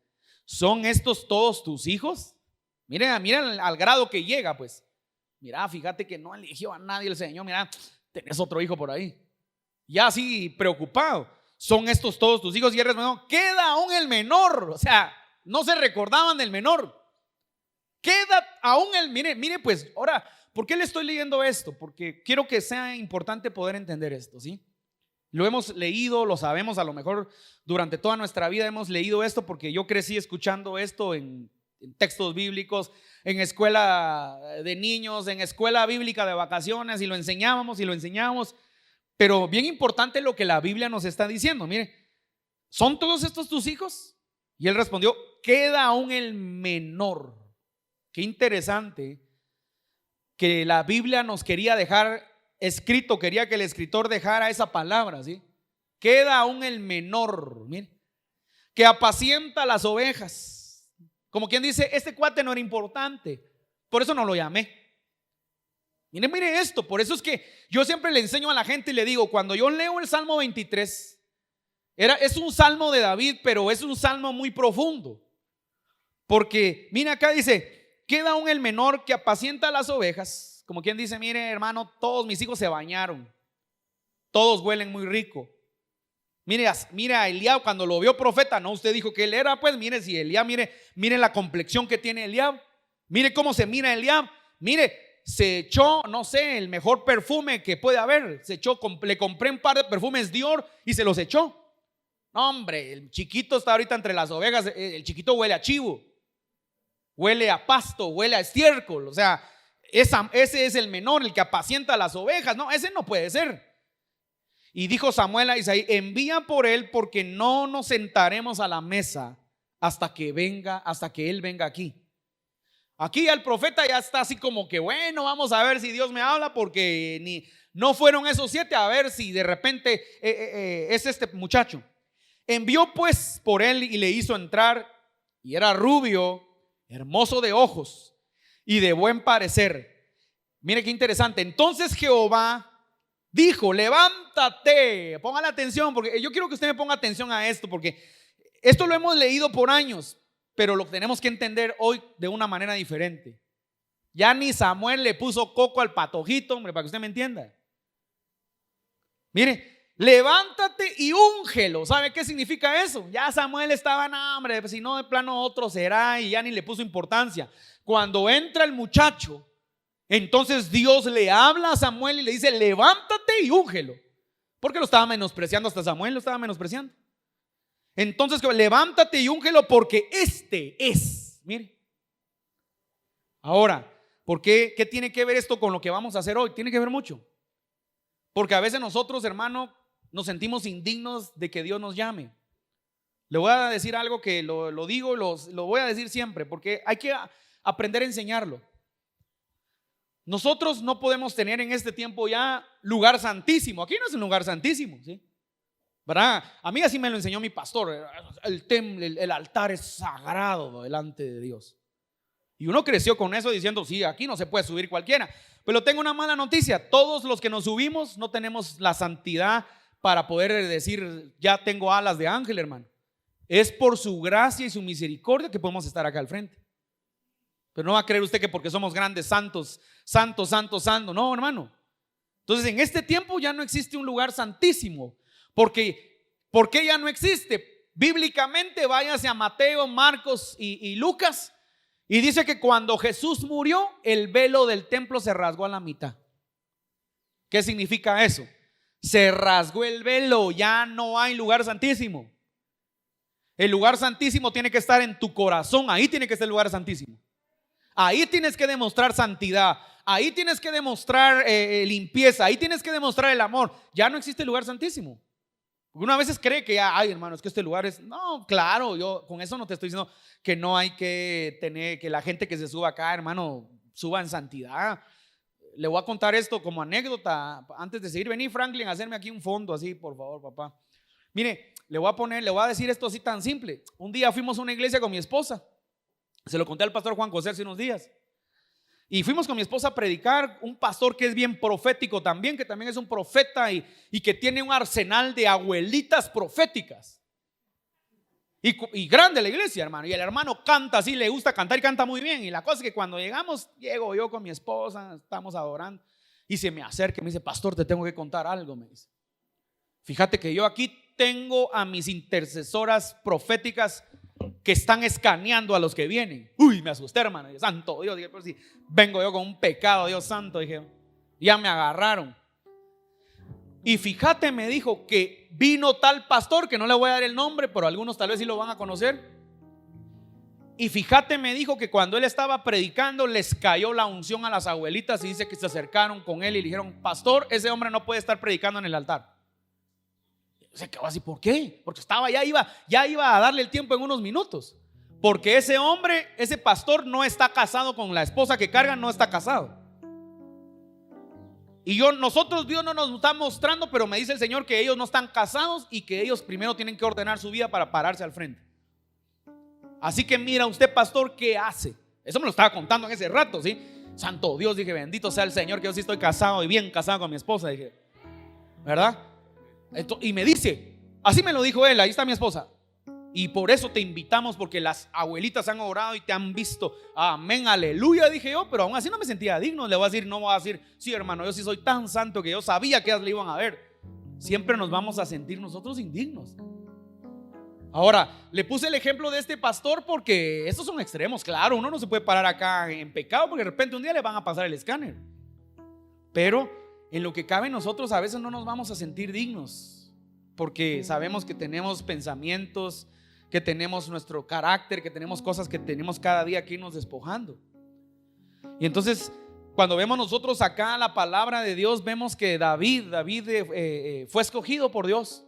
¿son estos todos tus hijos? Mira al grado que llega, pues. Mira, fíjate que no eligió a nadie el Señor. Mira, tenés otro hijo por ahí. Ya así preocupado: ¿son estos todos tus hijos? Y él respondió: queda aún el menor. O sea, no se recordaban del menor. Queda aún mire pues, ahora, ¿por qué le estoy leyendo esto? Porque quiero que sea importante poder entender esto, ¿sí? Lo hemos leído, lo sabemos, a lo mejor durante toda nuestra vida hemos leído esto, porque yo crecí escuchando esto en textos bíblicos, en escuela de niños, en escuela bíblica de vacaciones, y lo enseñábamos. Pero bien importante lo que la Biblia nos está diciendo. Mire, ¿son todos estos tus hijos? Y él respondió: queda aún el menor. Qué interesante que la Biblia nos quería dejar escrito, quería que el escritor dejara esa palabra, ¿sí? Queda aún el menor, mire, que apacienta las ovejas. Como quien dice, este cuate no era importante, por eso no lo llamé. Mire esto, por eso es que yo siempre le enseño a la gente y le digo, cuando yo leo el Salmo 23, es un salmo de David, pero es un salmo muy profundo. Porque mira acá dice: queda aún el menor que apacienta las ovejas. Como quien dice: mire, hermano, todos mis hijos se bañaron, todos huelen muy rico. Mire a Eliab, cuando lo vio profeta, no, usted dijo que él era, pues mire si Eliab, mire la complexión que tiene Eliab, mire cómo se mira Eliab, mire, se echó, no sé, el mejor perfume que puede haber, le compré un par de perfumes Dior y se los echó. No, hombre, el chiquito está ahorita entre las ovejas, el chiquito huele a chivo, huele a pasto, huele a estiércol, o sea, ese es el menor, el que apacienta las ovejas. No, ese no puede ser. Y dijo Samuel a Isaí: envía por él, porque no nos sentaremos a la mesa hasta que él venga aquí. Aquí el profeta ya está así como que, bueno, vamos a ver si Dios me habla, porque no fueron esos 7, a ver si de repente es este muchacho. Envió pues por él y le hizo entrar, y era rubio, hermoso de ojos y de buen parecer. Mire qué interesante. Entonces Jehová dijo: levántate. Póngale atención, porque yo quiero que usted me ponga atención a esto, porque esto lo hemos leído por años, pero lo tenemos que entender hoy de una manera diferente. Ya ni Samuel le puso coco al patojito, hombre, para que usted me entienda. Mire, levántate y úngelo. ¿Sabe qué significa eso? Ya Samuel estaba: no, hombre, pues si no, de plano otro será, y ya ni le puso importancia. Cuando entra el muchacho, entonces Dios le habla a Samuel y le dice: levántate y úngelo, porque lo estaba menospreciando, hasta Samuel lo estaba menospreciando. Entonces, levántate y úngelo, porque este es. Mire, ahora, ¿por qué? ¿Qué tiene que ver esto con lo que vamos a hacer hoy? Tiene que ver mucho, porque a veces nosotros, hermano, nos sentimos indignos de que Dios nos llame. Le voy a decir algo que lo digo, lo voy a decir siempre, porque hay que aprender a enseñarlo. Nosotros no podemos tener en este tiempo ya lugar santísimo. Aquí no es un lugar santísimo, ¿sí? ¿Verdad? A mí así me lo enseñó mi pastor. El altar es sagrado delante de Dios. Y uno creció con eso diciendo: sí, aquí no se puede subir cualquiera. Pero tengo una mala noticia: todos los que nos subimos no tenemos la santidad para poder decir: ya tengo alas de ángel, hermano. Es por su gracia y su misericordia que podemos estar acá al frente. Pero no va a creer usted que porque somos grandes santos, no, hermano. Entonces, en este tiempo ya no existe un lugar santísimo. ¿Por qué ya no existe? Bíblicamente, váyase a Mateo, Marcos y Lucas, y dice que cuando Jesús murió, el velo del templo se rasgó a la mitad. ¿Qué significa eso? Se rasgó el velo, ya no hay lugar santísimo. El lugar santísimo tiene que estar en tu corazón. Ahí tiene que estar el lugar santísimo. Ahí tienes que demostrar santidad, ahí tienes que demostrar limpieza, ahí tienes que demostrar el amor. Ya no existe el lugar santísimo. Uno a veces cree que ay, hermano, es que este lugar es. No, claro, yo con eso no te estoy diciendo que no hay que tener, que la gente que se suba acá, hermano, suba en santidad. Le voy a contar esto como anécdota antes de seguir. Vení, Franklin, a hacerme aquí un fondo así, por favor, papá. Mire, le voy a decir esto así tan simple. Un día fuimos a una iglesia con mi esposa. Se lo conté al pastor Juan José hace unos días. Y fuimos con mi esposa a predicar. Un pastor que es bien profético también, que también es un profeta y que tiene un arsenal de abuelitas proféticas. Y grande la iglesia, hermano. Y el hermano canta así, le gusta cantar y canta muy bien. Y la cosa es que cuando llego yo con mi esposa, estamos adorando, y se me acerca y me dice: pastor, te tengo que contar algo, me dice. Fíjate que yo aquí tengo a mis intercesoras proféticas que están escaneando a los que vienen. Uy, me asusté, hermano. Dije: santo Dios, dije, pero si vengo yo con un pecado, Dios santo, dije, ya me agarraron. Y fíjate, me dijo, que vino tal pastor, que no le voy a dar el nombre, pero algunos tal vez sí lo van a conocer. Y fíjate, me dijo que cuando él estaba predicando les cayó la unción a las abuelitas, y dice que se acercaron con él y le dijeron: pastor, ese hombre no puede estar predicando en el altar. Se quedó así. ¿Por qué? Porque ya iba a darle el tiempo en unos minutos. Porque ese hombre, ese pastor, no está casado con la esposa que carga, no está casado. Y nosotros, Dios no nos está mostrando, pero me dice el Señor que ellos no están casados y que ellos primero tienen que ordenar su vida para pararse al frente. Así que mira usted, pastor, ¿qué hace? Eso me lo estaba contando en ese rato, ¿sí? Santo Dios, dije, bendito sea el Señor, que yo sí estoy casado y bien casado con mi esposa, dije, ¿verdad? Y me dice, así me lo dijo él: ahí está mi esposa. Y por eso te invitamos, porque las abuelitas han orado y te han visto. Amén, aleluya, dije yo. Pero aún así no me sentía digno. Le voy a decir, no voy a decir: sí, hermano, yo sí soy tan santo que yo sabía que ellas le iban a ver. Siempre nos vamos a sentir nosotros indignos. Ahora, le puse el ejemplo de este pastor porque estos son extremos. Claro, uno no se puede parar acá en pecado, porque de repente un día le van a pasar el escáner. Pero en lo que cabe, nosotros a veces no nos vamos a sentir dignos, porque sabemos que tenemos pensamientos, que tenemos nuestro carácter, que tenemos cosas que tenemos cada día que irnos despojando. Y entonces, cuando vemos nosotros acá la palabra de Dios, vemos que David fue escogido por Dios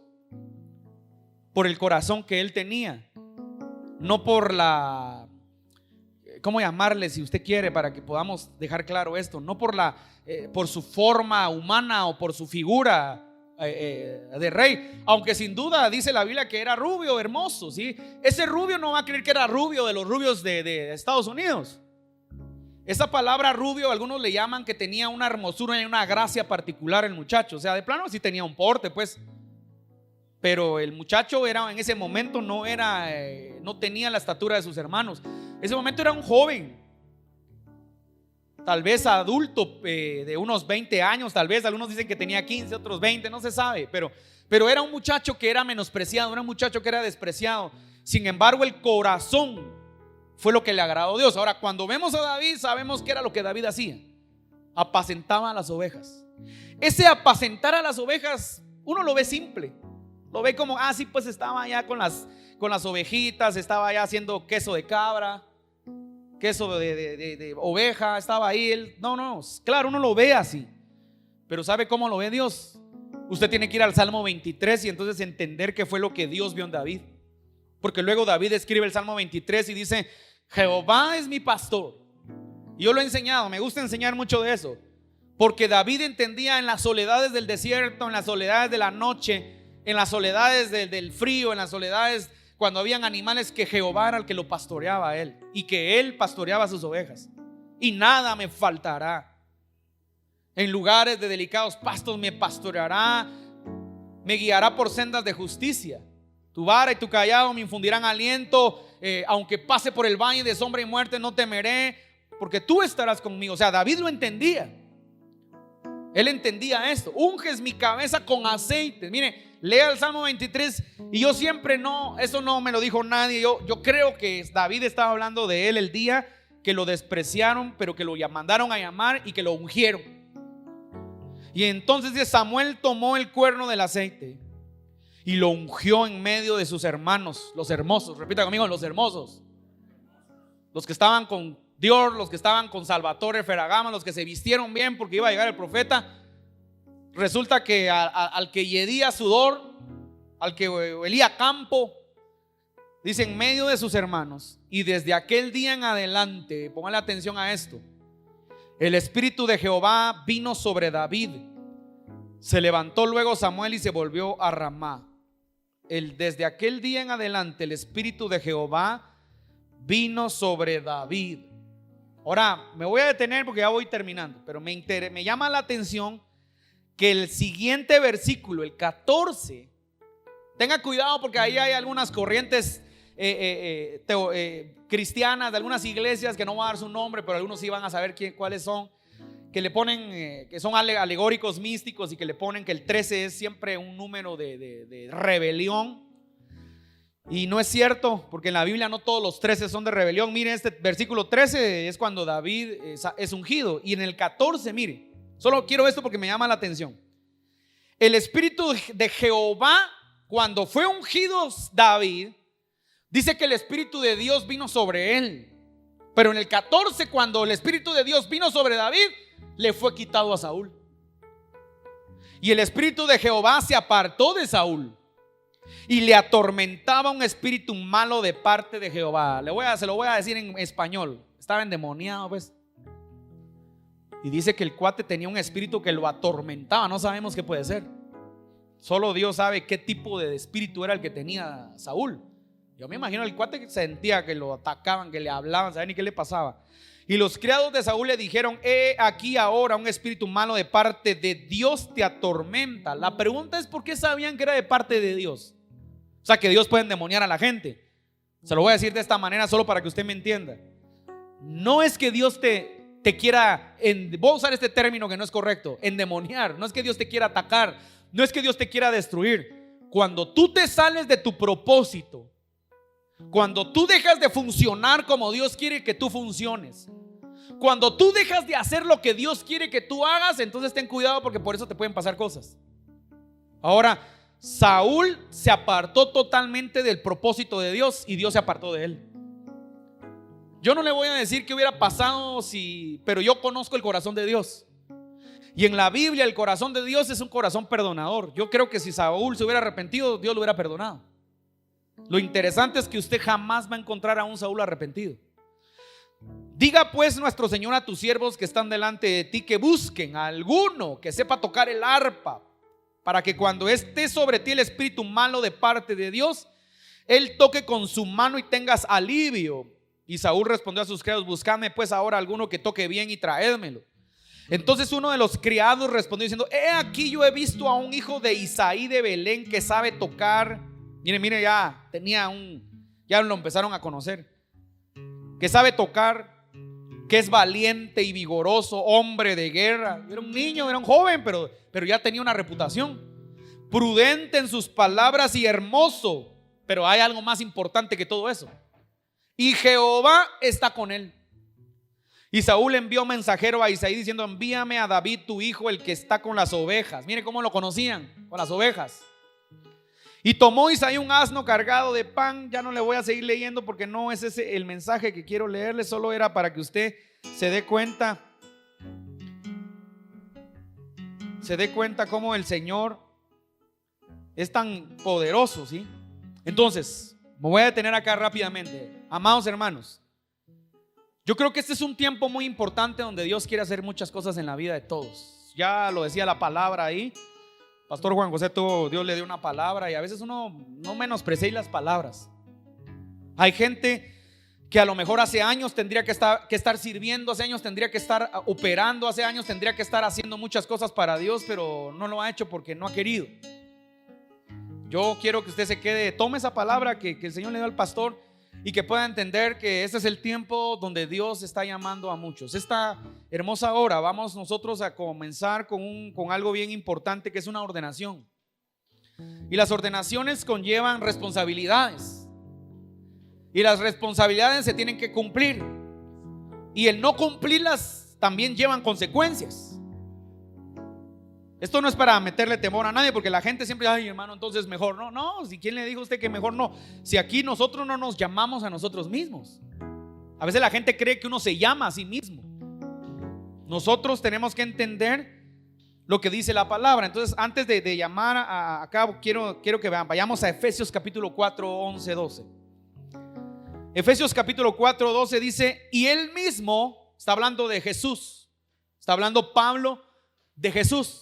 por el corazón que él tenía, no por la, ¿cómo llamarle si usted quiere, para que podamos dejar claro esto? No por su forma humana o por su figura de rey, aunque sin duda dice la Biblia que era rubio, hermoso, ¿sí? Ese rubio no va a creer que era rubio de los rubios de Estados Unidos. Esa palabra rubio, algunos le llaman que tenía una hermosura y una gracia particular el muchacho. O sea, de plano sí tenía un porte, pues. Pero el muchacho en ese momento no tenía la estatura de sus hermanos. En ese momento era un joven, tal vez adulto, de unos 20 años, tal vez. Algunos dicen que tenía 15, otros 20, no se sabe. Pero era un muchacho que era menospreciado, era un muchacho que era despreciado. Sin embargo, el corazón fue lo que le agradó a Dios. Ahora, cuando vemos a David, sabemos que era lo que David hacía: apacentaba a las ovejas. Ese apacentar a las ovejas, uno lo ve simple. Lo ve como, sí, pues estaba allá con las ovejitas, estaba allá haciendo queso de cabra, queso de oveja, estaba ahí. No, claro, uno lo ve así. Pero ¿sabe cómo lo ve Dios? Usted tiene que ir al Salmo 23 y entonces entender qué fue lo que Dios vio en David. Porque luego David escribe el Salmo 23 y dice: Jehová es mi pastor. Y yo lo he enseñado, me gusta enseñar mucho de eso, porque David entendía en las soledades del desierto, en las soledades de la noche, en las soledades del frío, en las soledades cuando habían animales, que Jehová era el que lo pastoreaba a él, y que él pastoreaba a sus ovejas. Y nada me faltará. En lugares de delicados pastos me pastoreará, me guiará por sendas de justicia. Tu vara y tu cayado me infundirán aliento. Aunque pase por el valle de sombra y muerte, no temeré, porque tú estarás conmigo. O sea, David lo entendía. Él entendía esto: unges mi cabeza con aceite. Mire, lea el Salmo 23. Y yo siempre eso no me lo dijo nadie. Yo creo que David estaba hablando de él el día que lo despreciaron, pero que lo mandaron a llamar y que lo ungieron. Y entonces Samuel tomó el cuerno del aceite y lo ungió en medio de sus hermanos, los hermosos. Repita conmigo: los hermosos. Los que estaban con Dios, los que estaban con Salvatore Ferragamo, los que se vistieron bien porque iba a llegar el profeta. Resulta que al que yedía sudor, al que olía campo, dice, en medio de sus hermanos. Y desde aquel día en adelante, póngale atención a esto, el Espíritu de Jehová vino sobre David. Se levantó luego Samuel y se volvió a Ramá. Desde aquel día en adelante el Espíritu de Jehová vino sobre David. Ahora me voy a detener porque ya voy terminando, pero me llama la atención que el siguiente versículo, el 14, tenga cuidado porque ahí hay algunas corrientes cristianas de algunas iglesias, que no voy a dar su nombre, pero algunos sí van a saber cuáles son, que le ponen, que son alegóricos místicos, y que le ponen que el 13 es siempre un número de rebelión. Y no es cierto, porque en la Biblia no todos los 13 son de rebelión. Mire, este versículo 13 es cuando David es ungido. Y en el 14, mire, solo quiero esto porque me llama la atención. el espíritu de Jehová, cuando fue ungido David, dice que el espíritu de Dios vino sobre él. Pero en el 14, cuando el espíritu de Dios vino sobre David, le fue quitado a Saúl. Y el espíritu de Jehová se apartó de Saúl y le atormentaba un espíritu malo de parte de Jehová. Se lo voy a decir en español. Estaba endemoniado, pues. Y dice que el cuate tenía un espíritu que lo atormentaba. No sabemos qué puede ser. Solo Dios sabe qué tipo de espíritu era el que tenía Saúl. Yo me imagino el cuate que sentía que lo atacaban, que le hablaban, ¿saben ni qué le pasaba? Y los criados de Saúl le dijeron: he aquí ahora un espíritu malo de parte de Dios te atormenta. La pregunta es: ¿por qué sabían que era de parte de Dios? O sea, que Dios puede endemoniar a la gente. Se lo voy a decir de esta manera solo para que usted me entienda. No es que Dios te quiera, voy a usar este término que no es correcto, endemoniar. No es que Dios te quiera atacar, no es que Dios te quiera destruir. Cuando tú te sales de tu propósito, cuando tú dejas de funcionar como Dios quiere que tú funciones, cuando tú dejas de hacer lo que Dios quiere que tú hagas, entonces ten cuidado, porque por eso te pueden pasar cosas. Ahora, Saúl se apartó totalmente del propósito de Dios y Dios se apartó de él. Yo no le voy a decir qué hubiera pasado pero yo conozco el corazón de Dios. Y en la Biblia el corazón de Dios es un corazón perdonador. Yo creo que si Saúl se hubiera arrepentido, Dios lo hubiera perdonado. Lo interesante es que usted jamás va a encontrar a un Saúl arrepentido. Diga pues nuestro Señor a tus siervos que están delante de ti que busquen a alguno que sepa tocar el arpa, para que cuando esté sobre ti el espíritu malo de parte de Dios, él toque con su mano y tengas alivio. Y Saúl respondió a sus criados: buscadme pues ahora alguno que toque bien y traédmelo. Entonces uno de los criados respondió diciendo: he aquí yo he visto a un hijo de Isaí de Belén que sabe tocar. Mire, ya lo empezaron a conocer. Que sabe tocar, que es valiente y vigoroso, hombre de guerra. Era un niño, era un joven, pero ya tenía una reputación. Prudente en sus palabras y hermoso. Pero hay algo más importante que todo eso. Y Jehová está con él. Y Saúl envió mensajero a Isaí diciendo: envíame a David tu hijo, el que está con las ovejas. Mire cómo lo conocían, con las ovejas. Y tomó Isaí un asno cargado de pan. Ya no le voy a seguir leyendo porque no es ese el mensaje que quiero leerle. Solo era para que usted se dé cuenta cómo el Señor es tan poderoso, ¿sí? Entonces, me voy a detener acá rápidamente. Amados hermanos, yo creo que este es un tiempo muy importante donde Dios quiere hacer muchas cosas en la vida de todos. Ya lo decía la palabra ahí. Pastor Juan José Dios le dio una palabra, y a veces uno no menosprecia las palabras. Hay gente que a lo mejor hace años tendría que estar sirviendo, hace años tendría que estar operando, hace años tendría que estar haciendo muchas cosas para Dios, pero no lo ha hecho porque no ha querido. Yo quiero que usted se quede, tome esa palabra que el Señor le dio al pastor, y que pueda entender que este es el tiempo donde Dios está llamando a muchos. Esta hermosa hora vamos nosotros a comenzar con algo bien importante, que es una ordenación. Y las ordenaciones conllevan responsabilidades, y las responsabilidades se tienen que cumplir, y el no cumplirlas también llevan consecuencias. Esto no es para meterle temor a nadie, porque la gente siempre: ay, hermano, entonces mejor no. Si ¿quién le dijo a usted que mejor no? Si aquí nosotros no nos llamamos a nosotros mismos. A veces la gente cree que uno se llama a sí mismo. Nosotros tenemos que entender lo que dice la palabra. Entonces, antes de llamar a cabo, quiero que vayamos a Efesios capítulo 4, 11, 12. Efesios capítulo 4, 12 dice: y él mismo, está hablando de Jesús, está hablando Pablo de Jesús.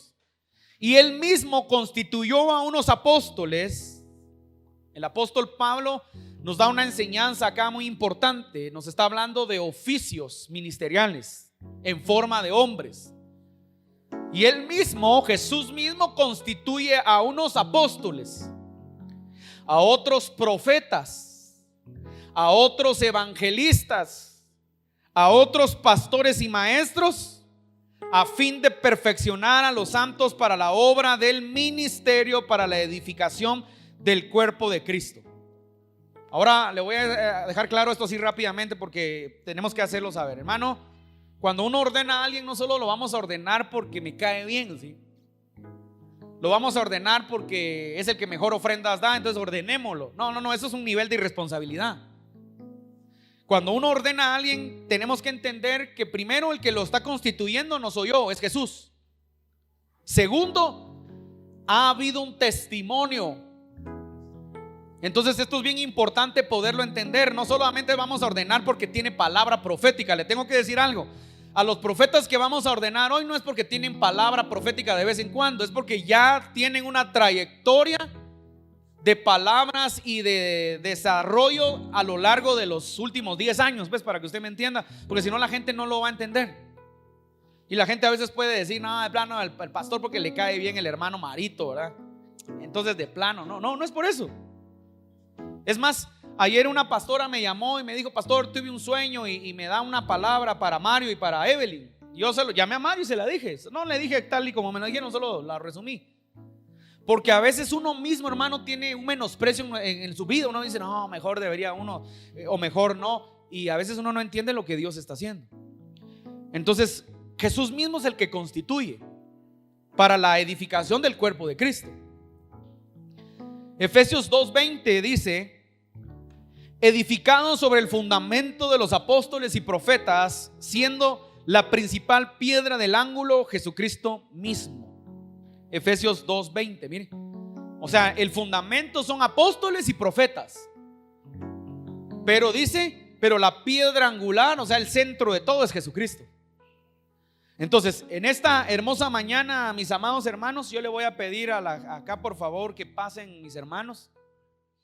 Y él mismo constituyó a unos apóstoles. El apóstol Pablo nos da una enseñanza acá muy importante. Nos está hablando de oficios ministeriales en forma de hombres. Y él mismo, Jesús mismo, constituye a unos apóstoles, a otros profetas, a otros evangelistas, a otros pastores y maestros, a fin de perfeccionar a los santos para la obra del ministerio, para la edificación del cuerpo de Cristo. Ahora le voy a dejar claro esto así rápidamente, porque tenemos que hacerlo saber. Hermano, cuando uno ordena a alguien, no solo lo vamos a ordenar porque me cae bien, ¿sí? lo vamos a ordenar porque es el que mejor ofrendas da, entonces ordenémoslo. No, eso es un nivel de irresponsabilidad. Cuando uno ordena a alguien, tenemos que entender que primero el que lo está constituyendo no soy yo, es Jesús. Segundo, ha habido un testimonio. Entonces esto es bien importante poderlo entender. No solamente vamos a ordenar porque tiene palabra profética. Le tengo que decir algo: a los profetas que vamos a ordenar hoy no es porque tienen palabra profética de vez en cuando, es porque ya tienen una trayectoria de palabras y de desarrollo a lo largo de los últimos 10 años, ¿ves? Para que usted me entienda, porque si no la gente no lo va a entender. Y la gente a veces puede decir: no, de plano el pastor porque le cae bien el hermano Marito, ¿verdad? Entonces de plano, no es por eso. Es más, ayer una pastora me llamó y me dijo: pastor, tuve un sueño y me da una palabra para Mario y para Evelyn. Yo se lo llamé a Mario y se la dije. No le dije tal y como me lo dijeron, solo la resumí. Porque a veces uno mismo, hermano, tiene un menosprecio en su vida. Uno dice: no, mejor debería uno, o mejor no. Y a veces uno no entiende lo que Dios está haciendo. Entonces Jesús mismo es el que constituye para la edificación del cuerpo de Cristo. Efesios 2:20 dice: edificado sobre el fundamento de los apóstoles y profetas, siendo la principal piedra del ángulo Jesucristo mismo. Efesios 2:20, mire. O sea, el fundamento son apóstoles y profetas. Pero dice, pero la piedra angular, o sea, el centro de todo es Jesucristo. Entonces, en esta hermosa mañana, mis amados hermanos, yo le voy a pedir acá por favor que pasen mis hermanos.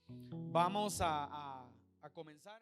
Vamos a comenzar.